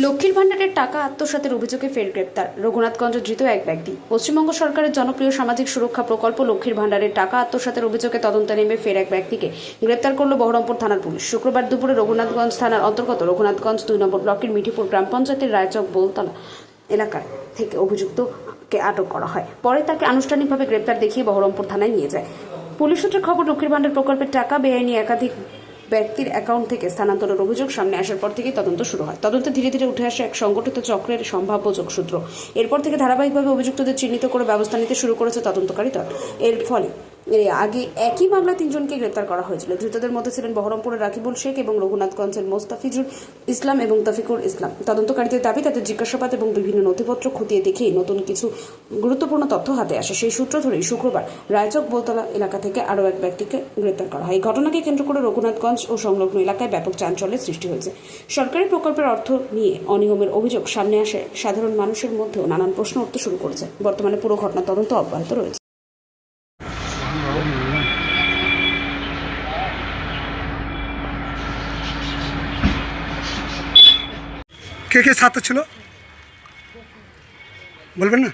লক্ষ্মীর ভাণ্ডারের টাকা আত্মসাতের অভিযোগে ফের গ্রেপ্তার রঘুনাথগঞ্জ ধৃত এক ব্যক্তি। পশ্চিমবঙ্গ সরকারের জনপ্রিয় সামাজিক সুরক্ষা প্রকল্প লক্ষ্মীর ভাণ্ডারের টাকা আত্মসাতের অভিযোগে তদন্তে নেমে ফের এক ব্যক্তিকে গ্রেপ্তার করল বহরমপুর থানার পুলিশ। শুক্রবার দুপুরে রঘুনাথগঞ্জ থানার অন্তর্গত রঘুনাথগঞ্জ 2 নম্বর ব্লকের মিঠিপুর গ্রাম পঞ্চায়েতের রায়চক বোলতলা এলাকায় থেকে অভিযুক্তকে আটক করা হয়। পরে তাকে আনুষ্ঠানিকভাবে গ্রেপ্তার দেখিয়ে বহরমপুর থানায় নিয়ে যায় পুলিশ। সূত্রে খবর, লক্ষ্মীর ভাণ্ডার প্রকল্পের টাকা বেআইনি একাধিক ব্যক্তির অ্যাকাউন্ট থেকে স্থানান্তরের অভিযোগ সামনে আসার পর থেকেই তদন্ত শুরু হয়। তদন্তে ধীরে ধীরে উঠে আসে এক সংগঠিত চক্রের সম্ভাব্য যোগসূত্র। এরপর থেকে ধারাবাহিকভাবে অভিযুক্তদের চিহ্নিত করে ব্যবস্থা নিতে শুরু করেছে তদন্তকারী দল। এর ফলে আগে একই মামলায় 3 জনকে গ্রেপ্তার করা হয়েছিল। ধৃতদের মধ্যে ছিলেন বহরমপুরের রাকিবুল শেখ এবং রঘুনাথগঞ্জের মোস্তাফিজুল ইসলাম এবং তফিকুর ইসলাম। তদন্তকারীদের দাবি, তাদের জিজ্ঞাসাবাদ এবং বিভিন্ন নথিপত্র খতিয়ে দেখেই নতুন কিছু গুরুত্বপূর্ণ তথ্য হাতে আসে। সেই সূত্র ধরেই শুক্রবার রায়চক বোলতলা এলাকা থেকে আরও এক ব্যক্তিকে গ্রেপ্তার করা হয়। এই ঘটনাকে কেন্দ্র করে রঘুনাথগঞ্জ ও সংলগ্ন এলাকায় ব্যাপক চাঞ্চল্যের সৃষ্টি হয়েছে। সরকারি প্রকল্পের অর্থ নিয়ে অনিয়মের অভিযোগ সামনে আসে সাধারণ মানুষের মধ্যেও নানান প্রশ্ন উঠতে শুরু করেছে। বর্তমানে পুরো ঘটনা তদন্ত অব্যাহত রয়েছে। কে কে ছাত্র ছিল বলবেন না?